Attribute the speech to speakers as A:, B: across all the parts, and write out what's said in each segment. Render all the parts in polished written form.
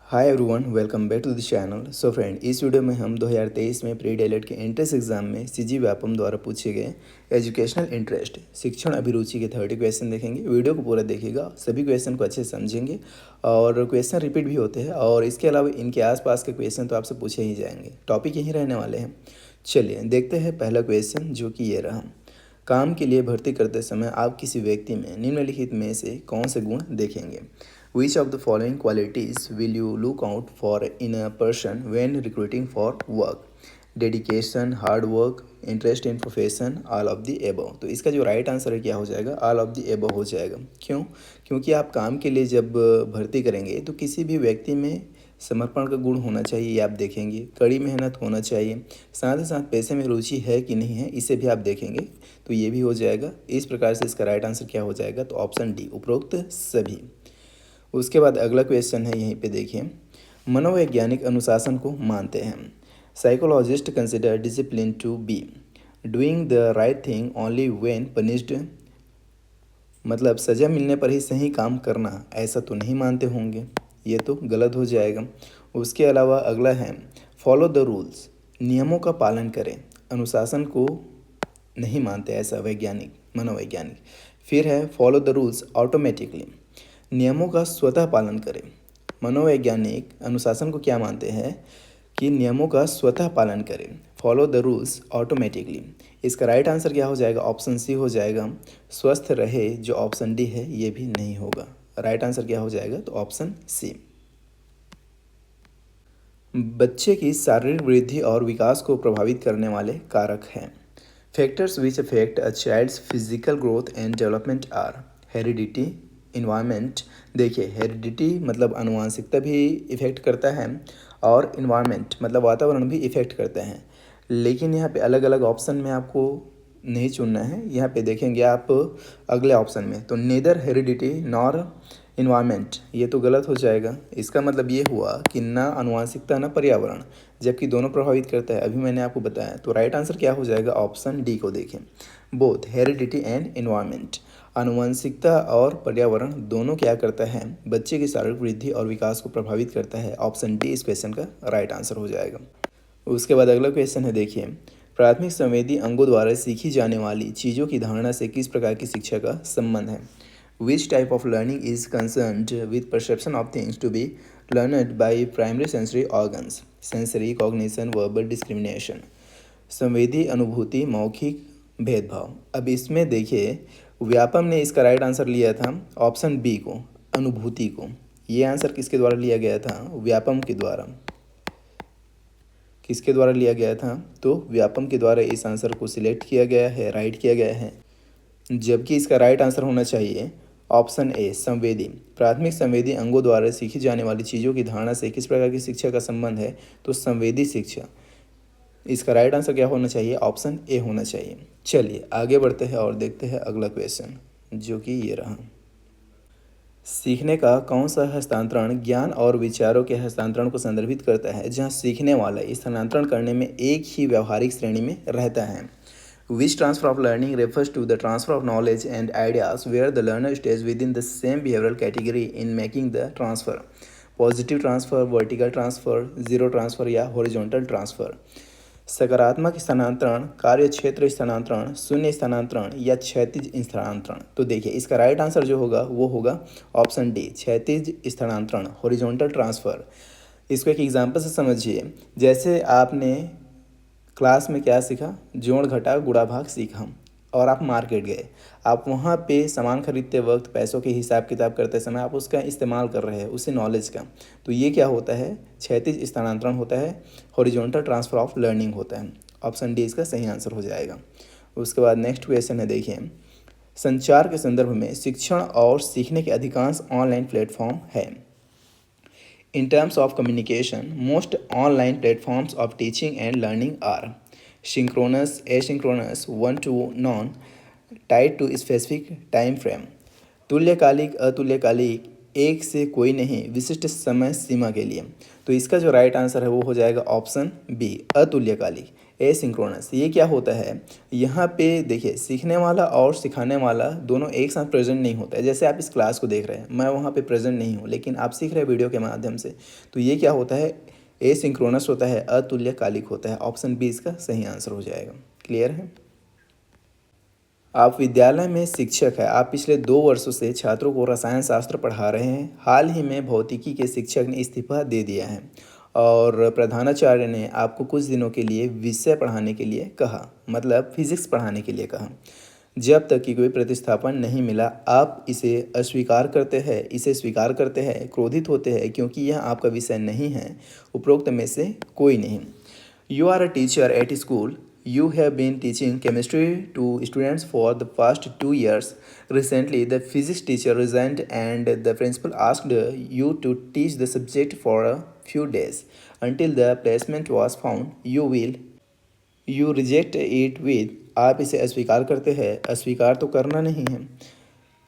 A: Hi everyone, welcome back to the channel. So friend, इस video में हम 2023 में प्री डीएलएड के एंट्रेंस एग्जाम में सीजी व्यापम द्वारा पूछे गए एजुकेशनल इंटरेस्ट शिक्षण अभिरुचि के 30 क्वेश्चन देखेंगे। वीडियो को पूरा देखिएगा, सभी क्वेश्चन को अच्छे से समझेंगे और क्वेश्चन रिपीट भी होते हैं और इसके अलावा इनके आसपास के क्वेश्चन तो आपसे पूछे ही जाएंगे। टॉपिक यही रहने वाले हैं। चलिए देखते हैं पहला क्वेश्चन, जो कि ये रहा। काम के लिए भर्ती करते समय आप किसी व्यक्ति में निम्नलिखित में से कौन से गुण देखेंगे? Which of the following qualities will you look out for in a person when recruiting for work? Dedication, hard work, interest in profession, all of the above. तो इसका जो राइट आंसर है क्या हो जाएगा? ऑल ऑफ द एबव हो जाएगा। क्यों? क्योंकि आप काम के लिए जब भर्ती करेंगे तो किसी भी व्यक्ति में समर्पण का गुण होना चाहिए, ये आप देखेंगे। कड़ी मेहनत होना चाहिए, साथ ही साथ पैसे में रुचि है कि नहीं है इसे भी आप देखेंगे, तो ये भी हो जाएगा। इस प्रकार से इसका राइट आंसर क्या हो जाएगा? तो ऑप्शन डी, उपरोक्त सभी। उसके बाद अगला क्वेश्चन है, यहीं पे देखिए। मनोवैज्ञानिक अनुशासन को मानते हैं। Psychologist consider discipline to be doing the right thing only when punished. मतलब सज़ा मिलने पर ही सही काम करना, ऐसा तो नहीं मानते होंगे, ये तो गलत हो जाएगा। उसके अलावा अगला है फॉलो द रूल्स, नियमों का पालन करें। अनुशासन को नहीं मानते ऐसा वैज्ञानिक, मनोवैज्ञानिक। फिर है फॉलो द रूल्स ऑटोमेटिकली, नियमों का स्वतः पालन करें। मनोवैज्ञानिक अनुशासन को क्या मानते हैं? कि नियमों का स्वतः पालन करें, फॉलो द रूल्स ऑटोमेटिकली। इसका राइट आंसर क्या हो जाएगा? ऑप्शन सी हो जाएगा, स्वस्थ रहे, जो ऑप्शन डी है ये भी नहीं होगा। राइट आंसर क्या हो जाएगा? तो ऑप्शन सी। बच्चे की शारीरिक वृद्धि और विकास को प्रभावित करने वाले कारक हैं। Factors which affect a child's physical growth and development are heredity, environment. देखिए, हेरिडिटी मतलब आनुवंशिकता भी इफ़ेक्ट करता है और इन्वायरमेंट मतलब वातावरण भी इफ़ेक्ट करते हैं। लेकिन यहाँ पे अलग अलग ऑप्शन में आपको नहीं चुनना है। यहाँ पे देखेंगे आप अगले ऑप्शन में, तो नेदर हेरिडिटी नॉर इन्वायरमेंट, ये तो गलत हो जाएगा। इसका मतलब ये हुआ कि ना आनुवंशिकता ना पर्यावरण, जबकि दोनों प्रभावित करता है, अभी मैंने आपको बताया। तो राइट आंसर क्या हो जाएगा? ऑप्शन डी को देखें, बोथ हेरिडिटी एंड इन्वायरमेंट। आनुवंशिकता और पर्यावरण दोनों क्या करता है? बच्चे की शारीरिक वृद्धि और विकास को प्रभावित करता है। ऑप्शन डी इस क्वेश्चन का राइट आंसर हो जाएगा। उसके बाद अगला क्वेश्चन है, देखिए। प्राथमिक संवेदी अंगों द्वारा सीखी जाने वाली चीज़ों की धारणा से किस प्रकार की शिक्षा का संबंध है? Which type of learning is concerned with perception of things to be learned by primary sensory organs? Sensory, cognition, verbal, discrimination. संवेदी, अनुभूति, मौखिक, भेदभाव। अब इसमें देखिए, व्यापम ने इसका राइट आंसर लिया था ऑप्शन बी को, अनुभूति को। ये आंसर किसके द्वारा लिया गया था? व्यापम के द्वारा। किसके द्वारा लिया गया था? तो व्यापम के द्वारा इस आंसर को सिलेक्ट किया गया है, राइट किया गया है। जबकि इसका राइट आंसर होना चाहिए ऑप्शन ए, संवेदी। प्राथमिक संवेदी अंगों द्वारा सीखी जाने वाली चीज़ों की धारणा से किस प्रकार की शिक्षा का संबंध है? तो संवेदी शिक्षा। इसका राइट आंसर क्या होना चाहिए? ऑप्शन ए होना चाहिए। चलिए आगे बढ़ते हैं और देखते हैं अगला क्वेश्चन, जो कि ये रहा। सीखने का कौन सा हस्तांतरण ज्ञान और विचारों के हस्तांतरण को संदर्भित करता है, जहां सीखने वाला स्थानांतरण करने में एक ही व्यवहारिक श्रेणी में रहता है? Which transfer of learning refers to the transfer of knowledge and ideas where the learner stays within the same behavioral category in making the transfer? Positive transfer, vertical transfer, zero transfer या horizontal transfer? सकारात्मक स्थानांतरण, कार्य क्षेत्र स्थानांतरण, शून्य स्थानांतरण या क्षैतिज स्थानांतरण? तो देखिए, इसका राइट आंसर जो होगा वो होगा ऑप्शन डी, क्षैतिज स्थानांतरण, हॉरिजॉन्टल ट्रांसफ़र। इसको एक एग्जांपल से समझिए। जैसे आपने क्लास में क्या सीखा? जोड़ घटा गुणा भाग सीखा, और आप मार्केट गए। आप वहाँ पे सामान खरीदते वक्त पैसों के हिसाब किताब करते समय आप उसका इस्तेमाल कर रहे हैं, उसी नॉलेज का। तो ये क्या होता है? क्षैतिज स्थानांतरण होता है, हॉरिजॉन्टल ट्रांसफ़र ऑफ लर्निंग होता है। ऑप्शन डी इसका सही आंसर हो जाएगा। उसके बाद नेक्स्ट क्वेश्चन है, देखिए। संचार के संदर्भ में शिक्षण और सीखने के अधिकांश ऑनलाइन प्लेटफॉर्म है। In terms of communication, most online platforms of teaching and learning are synchronous, asynchronous, one-to-one, tied to specific time frame। तुल्यकालिक, अतुल्यकालिक, एक से कोई नहीं, विशिष्ट समय सीमा के लिए। तो इसका जो राइट आंसर है वो हो जाएगा ऑप्शन बी, अतुल्यकालिक। एसिंक्रोनस ये क्या होता है, यहाँ पे देखिए सीखने वाला और सिखाने वाला दोनों एक साथ प्रेजेंट नहीं होता है। जैसे आप इस क्लास को देख रहे हैं, मैं वहाँ पे प्रेजेंट नहीं हूँ, लेकिन आप सीख रहे हैं वीडियो के माध्यम से, तो ये क्या होता है, एसिंक्रोनस होता है, अतुल्यकालिक होता है। ऑप्शन बी इसका सही आंसर हो जाएगा। क्लियर है। आप विद्यालय में शिक्षक हैं, आप पिछले 2 वर्षों से छात्रों को रसायन शास्त्र पढ़ा रहे हैं। हाल ही में भौतिकी के शिक्षक ने इस्तीफा दे दिया है और प्रधानाचार्य ने आपको कुछ दिनों के लिए विषय पढ़ाने के लिए कहा, मतलब फिजिक्स पढ़ाने के लिए कहा। जब तक कि कोई प्रतिस्थापन नहीं मिला, आप इसे अस्वीकार करते हैं, इसे स्वीकार करते हैं, क्रोधित होते हैं क्योंकि यह आपका विषय नहीं है। उपरोक्त में से कोई नहीं। You are a teacher at school. You have been teaching chemistry to students for the past 2 years. Recently, the physics teacher resigned and the principal asked you to teach the subject for a few days until the placement was found. You reject it with, आप इसे अस्वीकार करते हैं, अस्वीकार तो करना नहीं है,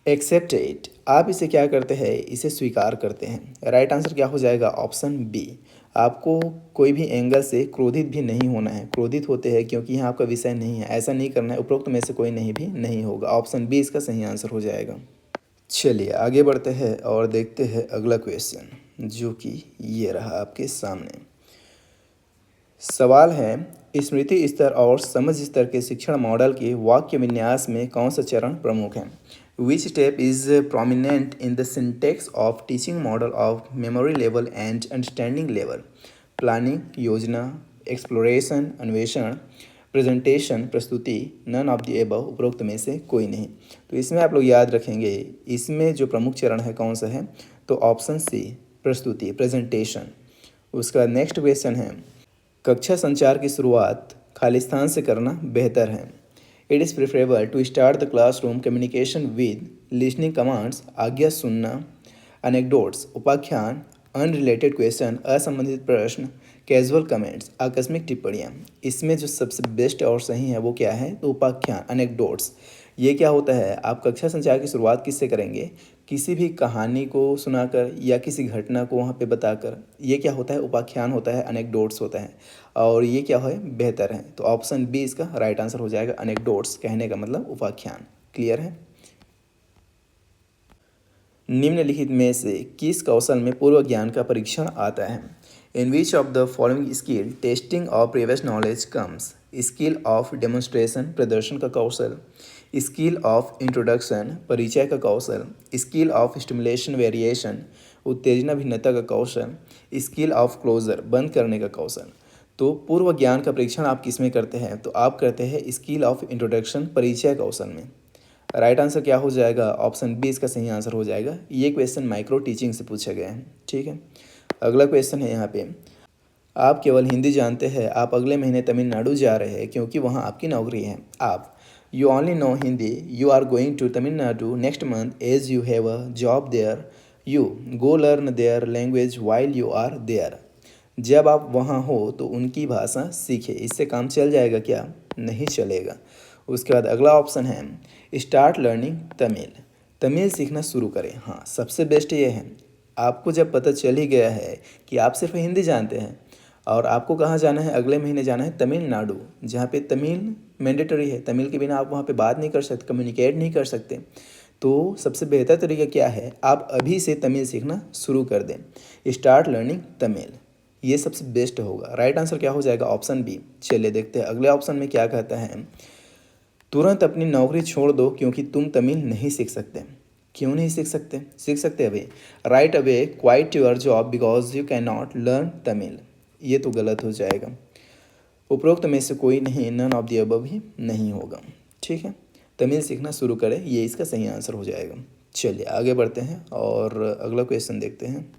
A: एक्सेप्ट इट, आप इसे क्या करते हैं, इसे स्वीकार करते हैं। राइट आंसर क्या हो जाएगा, ऑप्शन बी। आपको कोई भी एंगल से क्रोधित भी नहीं होना है, क्रोधित होते हैं क्योंकि यहाँ आपका विषय नहीं है, ऐसा नहीं करना है। उपरोक्त में से कोई नहीं भी नहीं होगा, ऑप्शन बी इसका सही आंसर हो जाएगा। चलिए आगे बढ़ते हैं और देखते हैं अगला क्वेश्चन, जो कि ये रहा आपके सामने। सवाल है, स्मृति स्तर और समझ स्तर के शिक्षण मॉडल के वाक्य विन्यास में कौन सा चरण प्रमुख है। Which step is prominent in the syntax of teaching model of memory level and understanding level? Planning, योजना, exploration, अन्वेषण, प्रेजेंटेशन, प्रस्तुति, नन ऑफ द एबव, उपरोक्त में से कोई नहीं। तो इसमें आप लोग याद रखेंगे, इसमें जो प्रमुख चरण है कौन सा है, तो ऑप्शन सी प्रस्तुति, प्रेजेंटेशन। उसका बाद नेक्स्ट क्वेश्चन है, कक्षा संचार की शुरुआत खालिस्तान से करना बेहतर है। It is preferable to start the classroom communication with listening commands, आज्ञा सुनना, अनेक्डोट्स, उपाख्यान, अनरिलेटेड क्वेश्चन, असंबंधित प्रश्न, कैजुअल कमेंट्स, आकस्मिक टिप्पणियाँ। इसमें जो सबसे बेस्ट और सही है वो क्या है, तो उपाख्यान, अनेक्डोट्स। ये क्या होता है, आप कक्षा संचार की शुरुआत किससे करेंगे, किसी भी कहानी को सुनाकर या किसी घटना को वहाँ पे बताकर। ये क्या होता है, उपाख्यान होता है, अनेक्डोट्स होता है। और ये क्या है, बेहतर है। तो ऑप्शन बी इसका राइट आंसर हो जाएगा। अनेक्डोट्स कहने का मतलब उपाख्यान। क्लियर है। निम्नलिखित में से किस कौशल में पूर्व ज्ञान का परीक्षण आता है। In which of the following skill testing of previous knowledge comes. Skill of demonstration, प्रदर्शन का कौशल, स्किल ऑफ इंट्रोडक्शन, परिचय का कौशल, स्किल ऑफ स्टिमुलेशन वेरिएशन, उत्तेजना भिन्नता का कौशल, स्किल ऑफ क्लोजर, बंद करने का कौशल। तो पूर्व ज्ञान का परीक्षण आप किस में करते हैं, तो आप करते हैं स्किल ऑफ इंट्रोडक्शन, परिचय कौशल में। राइट आंसर क्या हो जाएगा, ऑप्शन बी इसका सही आंसर हो जाएगा। ये क्वेश्चन माइक्रो टीचिंग से पूछा गया है। ठीक है। अगला क्वेश्चन है यहाँ पे, आप केवल हिंदी जानते हैं, आप अगले महीने तमिलनाडु जा रहे हैं क्योंकि वहाँ आपकी नौकरी है। आप, you only know Hindi, you are going to Tamil Nadu next month as you have a job there, you go learn their language while you are there. जब आप वहाँ हो तो उनकी भाषा सीखें। इससे काम चल जाएगा क्या, नहीं चलेगा। उसके बाद अगला ऑप्शन है, स्टार्ट लर्निंग तमिल, तमिल सीखना शुरू करें। हाँ, सबसे बेस्ट ये है, आपको जब पता चल ही गया है कि आप सिर्फ हिंदी जानते हैं और आपको कहाँ जाना है, अगले महीने जाना है तमिलनाडु, जहाँ पे तमिल मैंडेटरी है। तमिल के बिना आप वहाँ पे बात नहीं कर सकते, कम्युनिकेट नहीं कर सकते। तो सबसे बेहतर तरीका क्या है, आप अभी से तमिल सीखना शुरू कर दें। स्टार्ट लर्निंग तमिल, ये सबसे बेस्ट होगा। राइट आंसर क्या हो जाएगा, ऑप्शन बी। चलिए देखते हैं अगले ऑप्शन में क्या कहता है, तुरंत अपनी नौकरी छोड़ दो क्योंकि तुम तमिल नहीं सीख सकते। क्यों नहीं सीख सकते, सीख सकते अभी। Right away quite your job because you can not learn Tamil, ये तो गलत हो जाएगा। उपरोक्त में से कोई नहीं, नन ऑफ द अबव ही नहीं होगा। ठीक है, तमिल सीखना शुरू करें, ये इसका सही आंसर हो जाएगा। चलिए आगे बढ़ते हैं और अगला क्वेश्चन देखते हैं।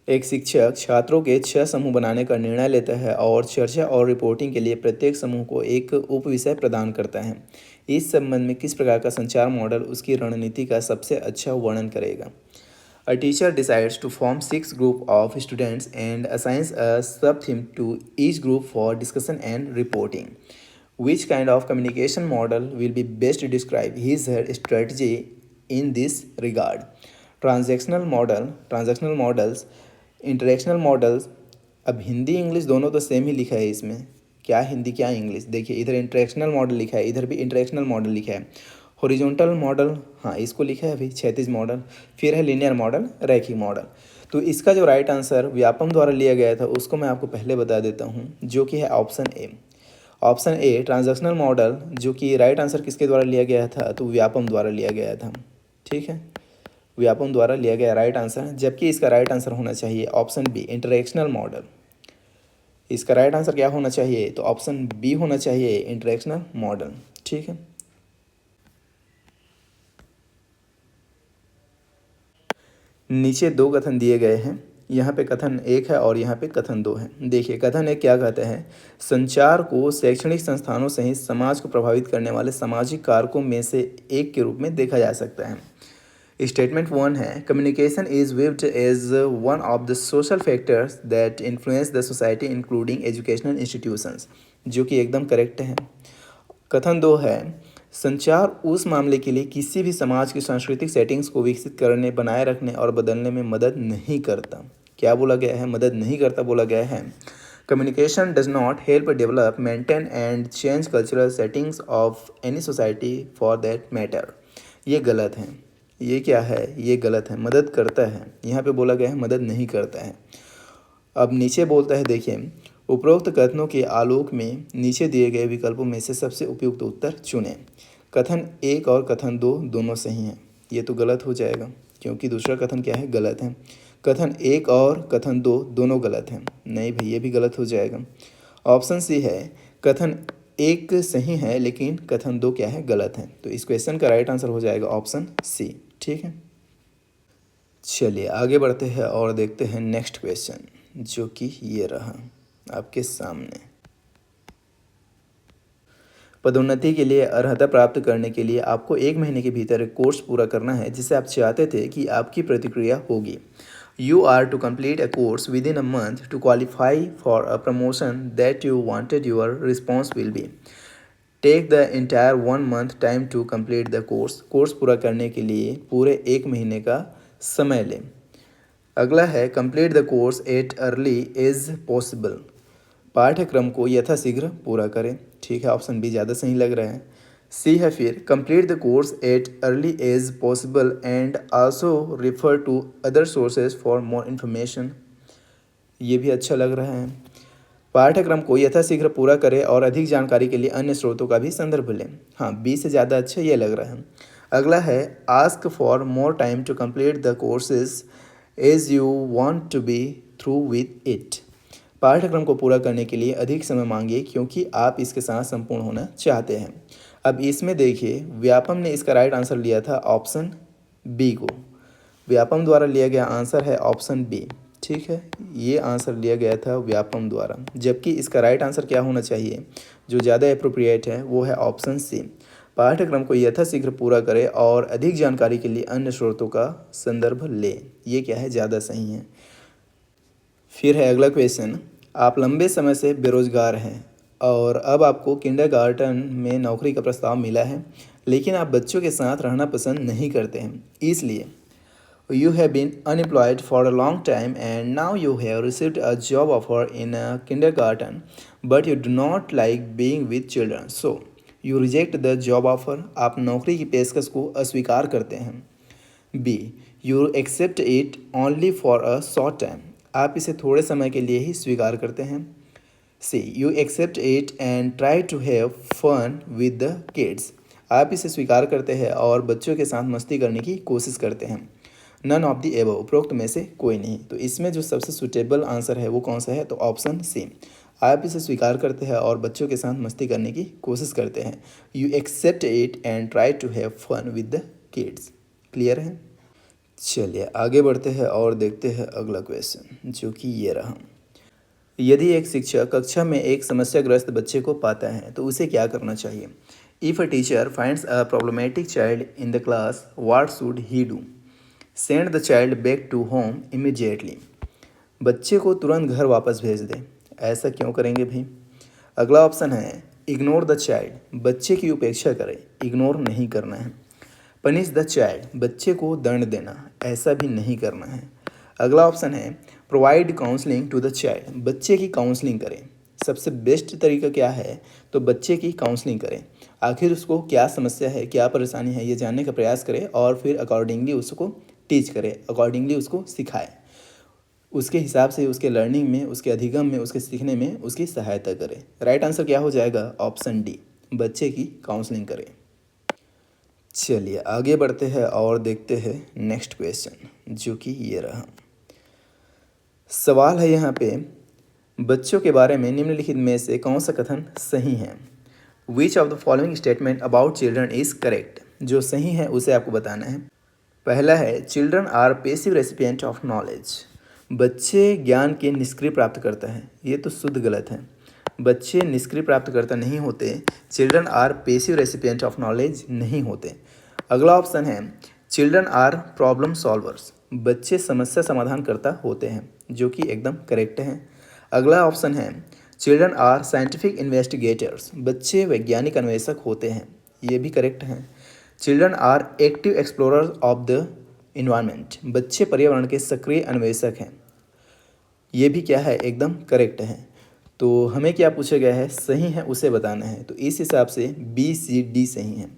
A: एक शिक्षक छात्रों के 6 समूह बनाने का निर्णय लेता है और चर्चा और रिपोर्टिंग के लिए प्रत्येक समूह को एक उप विषय प्रदान करता है। इस संबंध में किस प्रकार का संचार मॉडल उसकी रणनीति का सबसे अच्छा वर्णन करेगा। A teacher decides to form 6 groups of students and assigns a sub-theme to each group for discussion and reporting. Which kind of communication model will be best to describe his/her strategy in this regard? Transactional models, interactional models. अब Hindi English दोनों तो same ही लिखा है इसमें, क्या हिंदी क्या English. देखिए इधर इंटरेक्शनल मॉडल लिखा है, इधर भी इंटरेक्शनल मॉडल लिखा है। हॉरिजॉन्टल मॉडल, हाँ इसको लिखा है अभी क्षैतिज मॉडल। फिर है लीनियर मॉडल, रैखिक मॉडल। तो इसका जो राइट आंसर व्यापम द्वारा लिया गया था उसको मैं आपको पहले बता देता हूँ, जो कि है option A. Option A transactional model, जो कि राइट आंसर किसके द्वारा लिया गया था, तो व्यापम द्वारा लिया गया था। ठीक है, व्यापम द्वारा लिया गया राइट आंसर, जबकि इसका राइट आंसर होना चाहिए ऑप्शन बी इंटरेक्शनल मॉडल। इसका राइट आंसर क्या होना चाहिए, तो ऑप्शन बी होना चाहिए इंटरेक्शनल मॉडल। ठीक है, नीचे दो कथन दिए गए हैं, यहाँ पे कथन एक है और यहाँ पे कथन दो है। देखिए कथन एक क्या कहते हैं, संचार को शैक्षणिक संस्थानों सहित समाज को प्रभावित करने वाले सामाजिक कारकों में से एक के रूप में देखा जा सकता है। स्टेटमेंट वन है, communication is viewed as one of the social factors that influence the society including educational institutions, जो कि एकदम करेक्ट है। कथन दो है, संचार उस मामले के लिए किसी भी समाज की सांस्कृतिक सेटिंग्स को विकसित करने, बनाए रखने और बदलने में मदद नहीं करता। क्या बोला गया है, मदद नहीं करता बोला गया है। Communication does not help develop, maintain and change cultural settings of any society for that matter. ये गलत है। ये क्या है, ये गलत है। मदद करता है, यहाँ पे बोला गया है मदद नहीं करता है। अब नीचे बोलता है, देखिए उपरोक्त कथनों के आलोक में नीचे दिए गए विकल्पों में से सबसे उपयुक्त उत्तर चुनें। कथन एक और कथन दो दोनों सही हैं। ये तो गलत हो जाएगा, क्योंकि दूसरा कथन क्या है, गलत है। कथन एक और कथन दो दोनों गलत हैं। नहीं भाई, ये भी गलत हो जाएगा। ऑप्शन सी है, कथन एक सही है लेकिन कथन दो क्या है, गलत है। तो इस क्वेश्चन का राइट आंसर हो जाएगा ऑप्शन सी। ठीक है, चलिए आगे बढ़ते हैं और देखते हैं नेक्स्ट क्वेश्चन, जो कि ये रहा आपके सामने। पदोन्नति के लिए अर्हता प्राप्त करने के लिए आपको 1 महीने के भीतर एक कोर्स पूरा करना है जिसे आप चाहते थे कि आपकी प्रतिक्रिया होगी। You are to complete a course within a month to qualify for a promotion that you wanted. Your response will be, take the entire 1 month time to complete the course. Course पूरा करने के लिए पूरे 1 महीने का समय लें। अगला है, complete the course at early as possible. पाठ्यक्रम को यथाशीघ्र पूरा करें। ठीक है, ऑप्शन बी ज़्यादा सही लग रहा है। सी है फिर, complete the course at early as possible and also refer to other sources for more information. ये भी अच्छा लग रहा है। पाठ्यक्रम को यथाशीघ्र पूरा करें और अधिक जानकारी के लिए अन्य स्रोतों का भी संदर्भ लें। हाँ, बी से ज़्यादा अच्छा ये लग रहा है। अगला है, ask for more time to complete the courses as you want to be through with it. पाठ्यक्रम को पूरा करने के लिए अधिक समय मांगिए क्योंकि आप इसके साथ संपूर्ण होना चाहते हैं। अब इसमें देखिए, व्यापम ने इसका राइट आंसर लिया था ऑप्शन बी को। व्यापम द्वारा लिया गया आंसर है ऑप्शन बी। ठीक है, ये आंसर लिया गया था व्यापम द्वारा, जबकि इसका राइट आंसर क्या होना चाहिए, जो ज़्यादा अप्रोप्रिएट है, वो है ऑप्शन सी। पाठ्यक्रम को यथाशीघ्र पूरा करें और अधिक जानकारी के लिए अन्य स्रोतों का संदर्भ लें। ये क्या है, ज़्यादा सही है। फिर है अगला क्वेश्चन, आप लंबे समय से बेरोजगार हैं और अब आपको किंडरगार्टन में नौकरी का प्रस्ताव मिला है, लेकिन आप बच्चों के साथ रहना पसंद नहीं करते हैं। इसलिए you have been unemployed for a long time and now you have received a job offer in a kindergarten, but you do not like being with children, so you reject the job offer। आप नौकरी की पेशकश को अस्वीकार करते हैं। B, you accept it only for a short time। आप इसे थोड़े समय के लिए ही स्वीकार करते हैं। C, you accept it and try to have fun with the kids। आप इसे स्वीकार करते हैं और बच्चों के साथ मस्ती करने की कोशिश करते हैं। नन ऑफ दी एबव, उपरोक्त में से कोई नहीं। तो इसमें जो सबसे सुटेबल आंसर है वो कौन सा है, तो ऑप्शन सी। आप इसे स्वीकार करते हैं और बच्चों के साथ मस्ती करने की कोशिश करते हैं। You accept it and try to have fun with the kids. Clear है, चलिए आगे बढ़ते हैं और देखते हैं अगला क्वेश्चन, जो कि ये रहा। यदि एक शिक्षक कक्षा में एक समस्याग्रस्त बच्चे को पाता है तो उसे क्या करना चाहिए। If a teacher finds a problematic child in the class, what should he do. Send the child back to home immediately. बच्चे को तुरंत घर वापस भेज दें। ऐसा क्यों करेंगे भाई। अगला ऑप्शन है, इग्नोर द चाइल्ड। बच्चे की उपेक्षा करें, इग्नोर नहीं करना है। पनिश द चाइल्ड, बच्चे को दंड देना, ऐसा भी नहीं करना है। अगला ऑप्शन है, provide counselling to the child. बच्चे की काउंसलिंग करें। सबसे बेस्ट तरीका क्या है, तो बच्चे की काउंसलिंग करें। आखिर उसको क्या समस्या है, क्या परेशानी है, ये जानने का प्रयास करें और फिर अकॉर्डिंगली उसको टीच करें, अकॉर्डिंगली उसको सिखाएं। उसके हिसाब से उसके लर्निंग में, उसके अधिगम में, उसके सीखने में उसकी सहायता करें। राइट आंसर क्या हो जाएगा, ऑप्शन डी, बच्चे की काउंसलिंग करें। चलिए आगे बढ़ते हैं और देखते हैं नेक्स्ट क्वेश्चन, जो कि ये रहा। सवाल है यहाँ पे, बच्चों के बारे में निम्नलिखित में से कौन सा कथन सही है। Which of the following statement about children is correct. जो सही है उसे आपको बताना है। पहला है, children are passive recipient of knowledge. बच्चे ज्ञान के निष्क्रिय प्राप्तकर्ता हैं। ये तो शुद्ध गलत है। बच्चे निष्क्रिय प्राप्तकर्ता नहीं होते। Children are passive recipient of knowledge नहीं होते। अगला ऑप्शन है, चिल्ड्रन आर प्रॉब्लम सॉल्वर्स। बच्चे समस्या समाधानकर्ता होते हैं, जो कि एकदम करेक्ट है। अगला ऑप्शन है, चिल्ड्रन आर साइंटिफिक इन्वेस्टिगेटर्स। बच्चे वैज्ञानिक अन्वेषक होते हैं, ये भी करेक्ट है। Children are active explorers of the environment. बच्चे पर्यावरण के सक्रिय अन्वेषक हैं, ये भी क्या है, एकदम करेक्ट है। तो हमें क्या पूछा गया है, सही है उसे बताना है। तो इस हिसाब से बी सी डी सही है,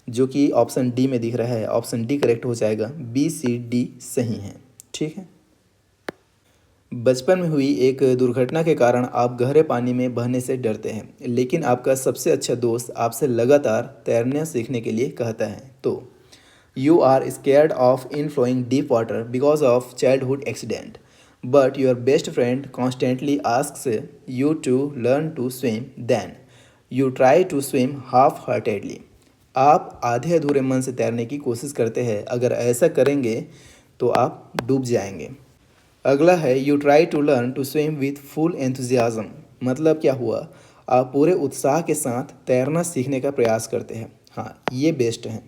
A: जो कि ऑप्शन डी में दिख रहा है। ऑप्शन डी करेक्ट हो जाएगा, बी सी डी सही है। ठीक है। बचपन में हुई एक दुर्घटना के कारण आप गहरे पानी में बहने से डरते हैं, लेकिन आपका सबसे अच्छा दोस्त आपसे लगातार तैरना सीखने के लिए कहता है। तो you are scared of in flowing deep water because of childhood accident, but your best friend constantly asks you to learn to swim, then you try to swim half heartedly. आप आधे अधूरे मन से तैरने की कोशिश करते हैं, अगर ऐसा करेंगे तो आप डूब जाएंगे। अगला है, you try to learn to swim with full enthusiasm. मतलब क्या हुआ, आप पूरे उत्साह के साथ तैरना सीखने का प्रयास करते हैं। हाँ, ये बेस्ट है।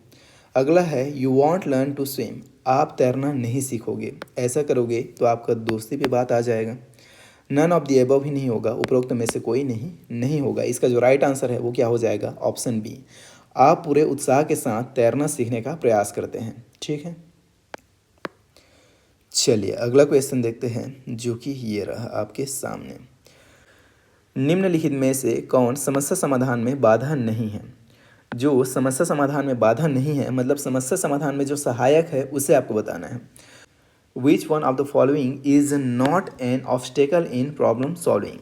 A: अगला है, you want learn to swim. आप तैरना नहीं सीखोगे, ऐसा करोगे तो आपका दोस्ती पे बात आ जाएगा। नन ऑफ द एबव ही नहीं होगा, उपरोक्त में से कोई नहीं होगा। इसका जो राइट आंसर है वो क्या हो जाएगा, ऑप्शन बी। आप पूरे उत्साह के साथ तैरना सीखने का प्रयास करते हैं। ठीक है। चलिए अगला क्वेश्चन देखते हैं, जो कि ये रहा आपके सामने। निम्नलिखित में से कौन समस्या समाधान में बाधा नहीं है। जो समस्या समाधान में बाधा नहीं है, मतलब समस्या समाधान में जो सहायक है, उसे आपको बताना है। Which one of the following is not an obstacle in problem solving.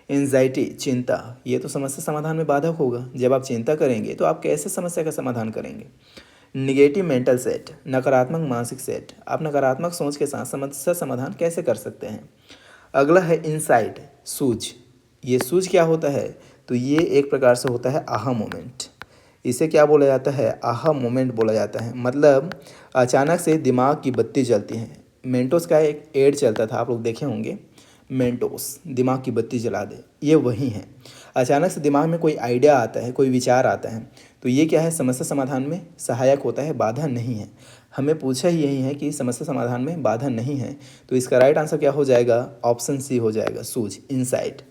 A: Anxiety, चिंता, ये तो समस्या समाधान में बाधक होगा। जब आप चिंता करेंगे तो आप कैसे समस्या का समाधान करेंगे। निगेटिव मेंटल सेट, नकारात्मक मानसिक सेट, आप नकारात्मक सोच के साथ समस्या समाधान कैसे कर सकते हैं। अगला है इंसाइट, सूझ। ये सूझ क्या होता है, तो ये एक प्रकार से होता है आहा मोमेंट। इसे क्या बोला जाता है, आहा मोमेंट बोला जाता है। मतलब अचानक से दिमाग की बत्ती जलती है। मेंटोस का एक एड चलता था, आप लोग देखे होंगे, मेंटोस दिमाग की बत्ती जला दे, ये वही है। अचानक से दिमाग में कोई आइडिया आता है, कोई विचार आता है, तो ये क्या है, समस्या समाधान में सहायक होता है, बाधा नहीं है। हमें पूछा ही यही है कि समस्या समाधान में बाधा नहीं है, तो इसका राइट आंसर क्या हो जाएगा, ऑप्शन सी हो जाएगा, सूझ, इंसाइट।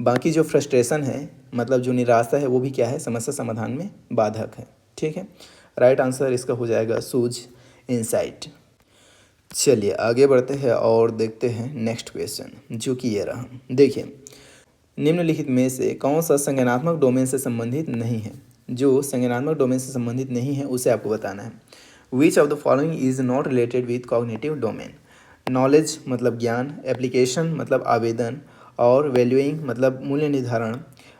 A: बाकी जो फ्रस्ट्रेशन है, मतलब जो निराशा है, वो भी क्या है, समस्या समाधान में बाधक है। ठीक है। राइट आंसर इसका हो जाएगा सूझ, इंसाइट। चलिए आगे बढ़ते हैं और देखते हैं नेक्स्ट क्वेश्चन, जो कि ये रहा। देखिए, निम्नलिखित में से कौन सा संज्ञानात्मक डोमेन से संबंधित नहीं है। जो संज्ञानात्मक डोमेन से संबंधित नहीं है उसे आपको बताना है। Which of the following is not related with cognitive domain. Knowledge मतलब ज्ञान, एप्लीकेशन मतलब आवेदन, और वैल्यूइंग मतलब मूल्य निर्धारण,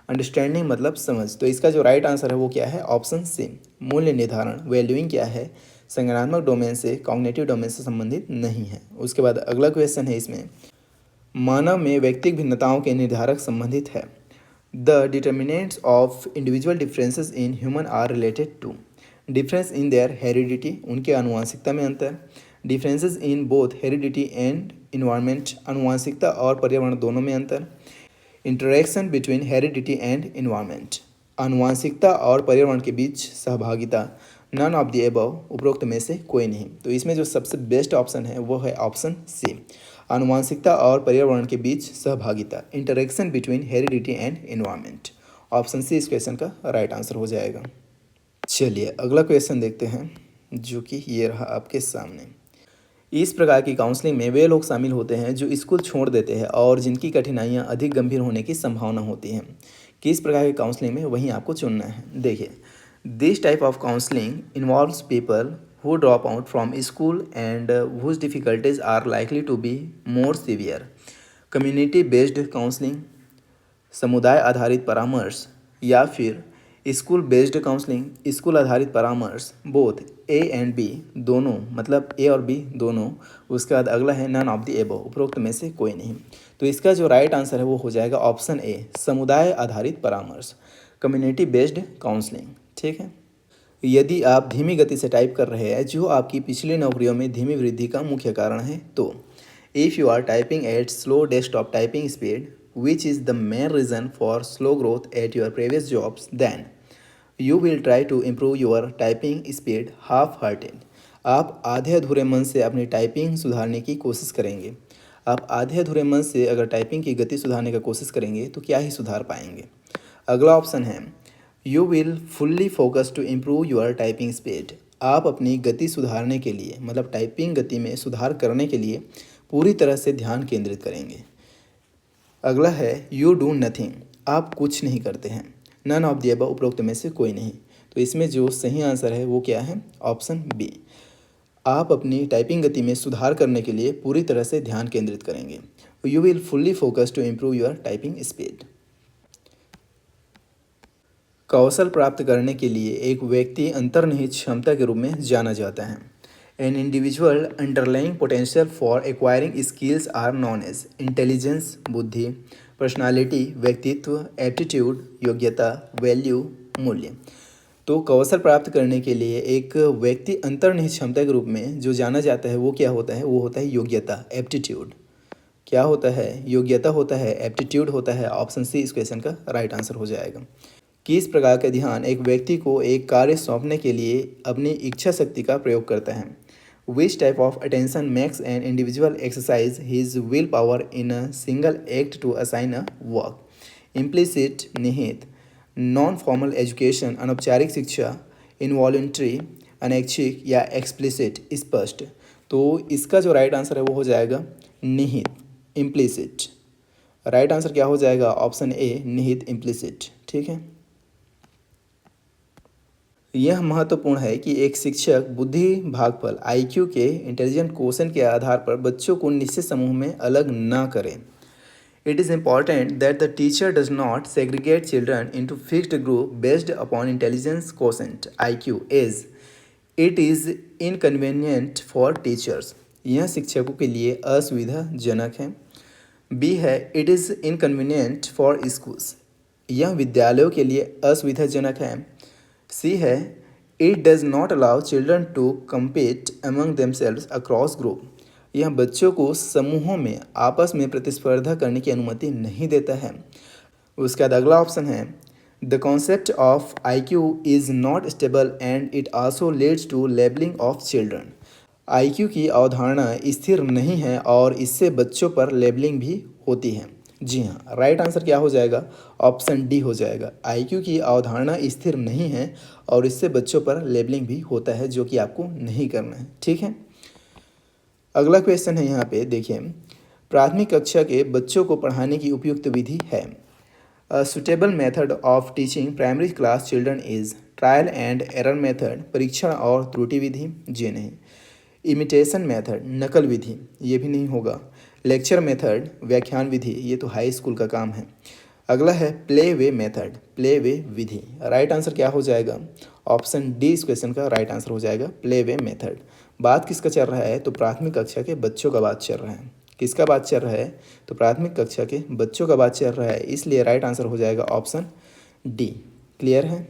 A: अंडरस्टैंडिंग मतलब समझ। तो इसका जो राइट आंसर है वो क्या है, ऑप्शन सी, मूल्य निर्धारण। वैल्यूइंग क्या है, संज्ञानात्मक डोमेन से, कॉग्निटिव डोमेन से संबंधित नहीं है। उसके बाद अगला क्वेश्चन है इसमें, मानव में व्यक्तिगत भिन्नताओं के निर्धारक संबंधित है। The determinants of individual differences in human are related to. Difference in their heredity, उनके आनुवंशिकता में अंतर। Differences in both heredity and environment, आनुवंशिकता और पर्यावरण दोनों में अंतर। Interaction between heredity and environment, आनुवंशिकता और पर्यावरण के बीच सहभागिता। नन ऑफ द एबव, उपरोक्त में से कोई नहीं। तो इसमें जो सबसे बेस्ट ऑप्शन है वो है ऑप्शन सी, आनुवंशिकता और पर्यावरण के बीच सहभागिता, interaction between heredity and environment. Option C इस क्वेश्चन का राइट आंसर हो जाएगा। चलिए अगला क्वेश्चन देखते हैं, जो कि ये रहा आपके सामने। इस प्रकार की काउंसलिंग में वे लोग शामिल होते हैं जो स्कूल छोड़ देते हैं और जिनकी कठिनाइयाँ अधिक गंभीर होने की संभावना होती है। किस प्रकार की काउंसलिंग में वहीं आपको चुनना है। देखिए, this type of counselling involves people who drop out from school and whose difficulties are likely to be more severe. Community based counseling, समुदाय आधारित परामर्श, या फिर स्कूल बेस्ड काउंसलिंग, स्कूल आधारित परामर्श, बोथ ए एंड बी, दोनों, मतलब ए और बी दोनों। उसके बाद अगला है नन ऑफ द एबव, उपरोक्त में से कोई नहीं। तो इसका जो राइट आंसर है वो हो जाएगा ऑप्शन ए, समुदाय आधारित परामर्श, कम्युनिटी बेस्ड काउंसलिंग। ठीक है। यदि आप धीमी गति से टाइप कर रहे हैं जो आपकी पिछली नौकरियों में धीमी वृद्धि का मुख्य कारण है, तो if you are typing at slow desktop typing speed which is the main reason for slow growth at your previous jobs, then you will try to improve your typing speed half-hearted. आप आधे अधूरे मन से अपनी typing सुधारने की कोशिश करेंगे। आप आधे अधूरे मन से अगर टाइपिंग की गति सुधारने की कोशिश करेंगे तो क्या ही सुधार पाएंगे। अगला ऑप्शन है you will fully focus to improve your typing speed. आप अपनी गति सुधारने के लिए, मतलब टाइपिंग गति में सुधार करने के लिए पूरी तरह से ध्यान केंद्रित करेंगे। अगला है यू डू नथिंग, आप कुछ नहीं करते हैं। नन ऑफ द अबव, उपरोक्त में से कोई नहीं। तो इसमें जो सही आंसर है वो क्या है, ऑप्शन बी, आप अपनी टाइपिंग गति में सुधार करने के लिए पूरी तरह से ध्यान केंद्रित करेंगे। You will fully focus to improve your typing speed. कौशल प्राप्त करने के लिए एक व्यक्ति अंतर्निहित क्षमता के रूप में जाना जाता है। An individual underlying potential for acquiring skills are known as intelligence, बुद्धि, personality, व्यक्तित्व, एप्टीट्यूड, योग्यता, वैल्यू, मूल्य। तो कौशल प्राप्त करने के लिए एक व्यक्ति अंतर्निहित क्षमता के रूप में जो जाना जाता है वो क्या होता है, वो होता है योग्यता, एप्टीट्यूड। क्या होता है, योग्यता होता है, एप्टीट्यूड होता है। ऑप्शन सी इस क्वेश्चन का राइट आंसर हो जाएगा। किस प्रकार का ध्यान एक व्यक्ति को एक कार्य सौंपने के लिए अपनी इच्छा शक्ति का प्रयोग करता है। Which type of attention makes an individual exercise his willpower in a single act to assign a work? Implicit, निहित, non-formal education, अनौपचारिक शिक्षा, involuntary, अनैच्छिक, या explicit, स्पष्ट। तो इसका जो राइट आंसर है वो हो जाएगा निहित, implicit। राइट आंसर क्या हो जाएगा, ऑप्शन ए, निहित, implicit। ठीक है। यह महत्वपूर्ण है कि एक शिक्षक बुद्धि भागफल IQ के इंटेलिजेंट क्वोशेंट के आधार पर बच्चों को निश्चित समूह में अलग न करें। It is important that the teacher does not segregate children into fixed group based upon intelligence quotient IQ as it is inconvenient for teachers। यह शिक्षकों के लिए असुविधाजनक है। बी है it is inconvenient for schools, यह विद्यालयों के लिए असुविधाजनक है। सी है it does not allow children to compete among themselves across group, यह बच्चों को समूहों में आपस में प्रतिस्पर्धा करने की अनुमति नहीं देता है। उसके बाद अगला ऑप्शन है the concept of IQ is not stable and it also leads to labelling of children. IQ की अवधारणा स्थिर नहीं है और इससे बच्चों पर लेबलिंग भी होती है। जी हाँ, राइट आंसर क्या हो जाएगा, ऑप्शन डी हो जाएगा। IQ की अवधारणा स्थिर नहीं है और इससे बच्चों पर लेबलिंग भी होता है, जो कि आपको नहीं करना है। ठीक है। अगला क्वेश्चन है यहाँ पे देखिए, प्राथमिक कक्षा के बच्चों को पढ़ाने की उपयुक्त विधि है। Suitable method of teaching primary class children is trial and error method, परीक्षण और त्रुटि विधि, जी नहीं। इमिटेशन मेथड, नकल विधि, ये भी नहीं होगा। लेक्चर मेथड, व्याख्यान विधि, ये तो हाई स्कूल का काम है। अगला है play way method, play way विधि। राइट आंसर क्या हो जाएगा, ऑप्शन डी इस क्वेश्चन का राइट आंसर हो जाएगा, प्ले वे मेथड। बात किसका चल रहा है, तो प्राथमिक कक्षा के बच्चों का बात चल रहा है। किसका बात चल रहा है, तो प्राथमिक कक्षा के बच्चों का बात चल रहा है, इसलिए राइट आंसर हो जाएगा ऑप्शन डी। क्लियर है।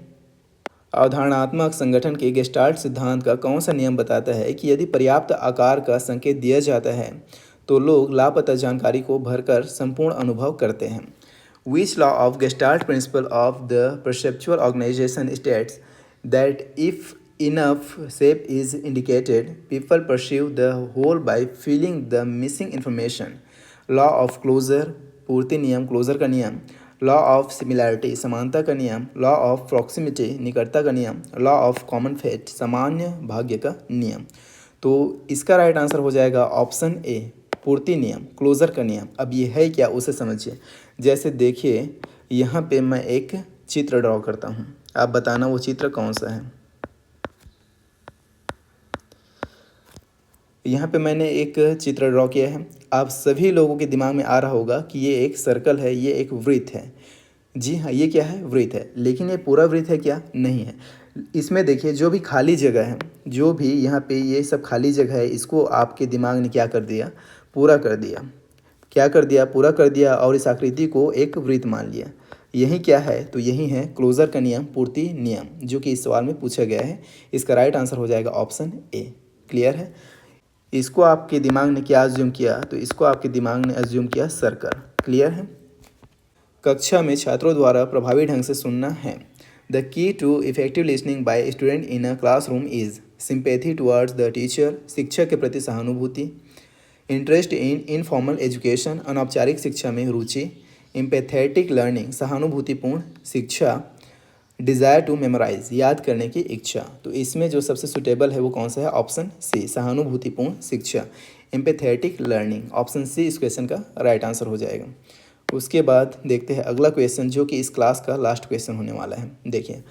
A: अवधारणात्मक संगठन के गेस्टाल्ट सिद्धांत का कौन सा नियम बताता है कि यदि पर्याप्त आकार का संकेत दिया जाता है तो लोग लापता जानकारी को भरकर संपूर्ण अनुभव करते हैं। Which law of Gestalt principle of the perceptual organization states that if enough shape is indicated, people perceive the whole by feeling the missing information? Law of closure, पूर्ति नियम, क्लोजर का नियम। लॉ ऑफ सिमिलैरिटी, समानता का नियम। Law of proximity, निकटता का नियम। लॉ ऑफ कॉमन फेट, सामान्य भाग्य का नियम। तो इसका राइट आंसर हो जाएगा ऑप्शन ए, पूर्ति नियम, क्लोजर का नियम। अब ये है क्या उसे समझिए। जैसे देखिए यहाँ पे मैं एक चित्र ड्रॉ करता हूँ, आप बताना वो चित्र कौन सा है। यहाँ पे मैंने एक चित्र ड्रॉ किया है। आप सभी लोगों के दिमाग में आ रहा होगा कि ये एक सर्कल है, ये एक वृत्त है। जी हाँ, ये क्या है, वृत्त है। लेकिन ये पूरा वृत्त है क्या, नहीं है। इसमें देखिए जो भी खाली जगह है, जो भी यहाँ पे ये सब खाली जगह है, इसको आपके दिमाग ने क्या कर दिया, पूरा कर दिया। क्या कर दिया, पूरा कर दिया, और इस आकृति को एक वृत्त मान लिया। यही क्या है, तो यही है क्लोजर का नियम, पूर्ति नियम, जो कि इस सवाल में पूछा गया है। इसका राइट आंसर हो जाएगा ऑप्शन ए। क्लियर है। इसको आपके दिमाग ने क्या अज्यूम किया, तो इसको आपके दिमाग ने अज्यूम किया सर्कल। क्लियर है। कक्षा में छात्रों द्वारा प्रभावी ढंग से सुनना है। The key to effective listening by student in a classroom is sympathy towards the teacher, शिक्षक के प्रति सहानुभूति, इंटरेस्ट इन इनफॉर्मल एजुकेशन, अनौपचारिक शिक्षा में रुचि, एम्पैथेटिक लर्निंग, सहानुभूतिपूर्ण शिक्षा, डिज़ायर टू मेमोराइज, याद करने की इच्छा। तो इसमें जो सबसे सुटेबल है वो कौन सा है, ऑप्शन सी, सहानुभूतिपूर्ण शिक्षा, एम्पैथेटिक लर्निंग। ऑप्शन सी इस क्वेश्चन का राइट आंसर हो जाएगा। उसके बाद देखते हैं अगला क्वेश्चन, जो कि इस क्लास का लास्ट क्वेश्चन होने वाला है। देखिए,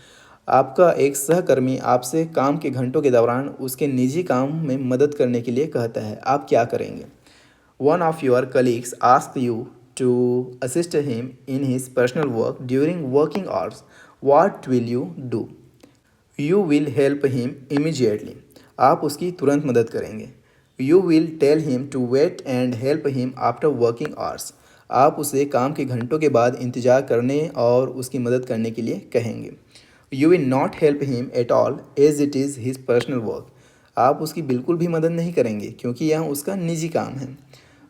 A: आपका एक सहकर्मी आपसे काम के घंटों के दौरान उसके निजी काम में मदद करने के लिए कहता है, आप क्या करेंगे। One of your colleagues ask you to assist him in his personal work during working hours, what will you do. You will help him immediately, आप उसकी तुरंत मदद करेंगे। You will tell him to wait and help him after working hours, आप उसे काम के घंटों के बाद इंतज़ार करने और उसकी मदद करने के लिए कहेंगे। You will not help him at all as it is his personal work, आप उसकी बिल्कुल भी मदद नहीं करेंगे क्योंकि यह उसका निजी काम है।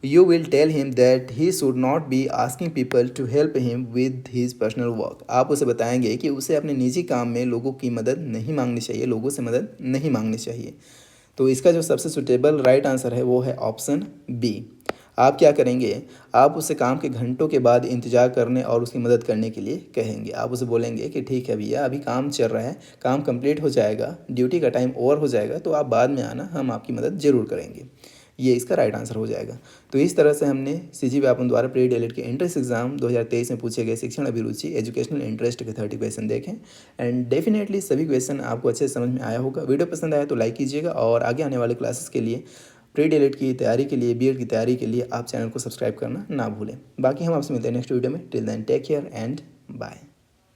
A: You will tell him that he should not be asking people to help him with his personal work, आप उसे बताएंगे कि उसे अपने निजी काम में लोगों की मदद नहीं मांगनी चाहिए, लोगों से मदद नहीं मांगनी चाहिए। तो इसका जो सबसे सुटेबल राइट आंसर है वो है ऑप्शन बी। आप क्या करेंगे, आप उसे काम के घंटों के बाद इंतज़ार करने और उसकी मदद करने के लिए कहेंगे। आप उसे बोलेंगे कि ठीक है भैया, अभी काम चल रहा है, काम कंप्लीट हो जाएगा, ड्यूटी का टाइम ओवर हो जाएगा, तो आप बाद में आना, हम आपकी मदद ज़रूर करेंगे। ये इसका राइट आंसर हो जाएगा। तो इस तरह से हमने सीजी व्यापम द्वारा प्री डीएलएड के एंट्रेंस एग्जाम 2023 में पूछे गए शिक्षण अभिरुचि एजुकेशनल इंटरेस्ट के 30 क्वेश्चन देखें। एंड डेफिनेटली सभी क्वेश्चन आपको अच्छे से समझ में आया होगा। वीडियो पसंद आया तो लाइक कीजिएगा, और आगे आने वाले क्लासेस के लिए, प्री डीएलएड की तैयारी के लिए, बीएड की तैयारी के लिए आप चैनल को सब्सक्राइब करना ना भूलें। बाकी हम आपसे मिलते हैं नेक्स्ट वीडियो में। Till then take care and bye.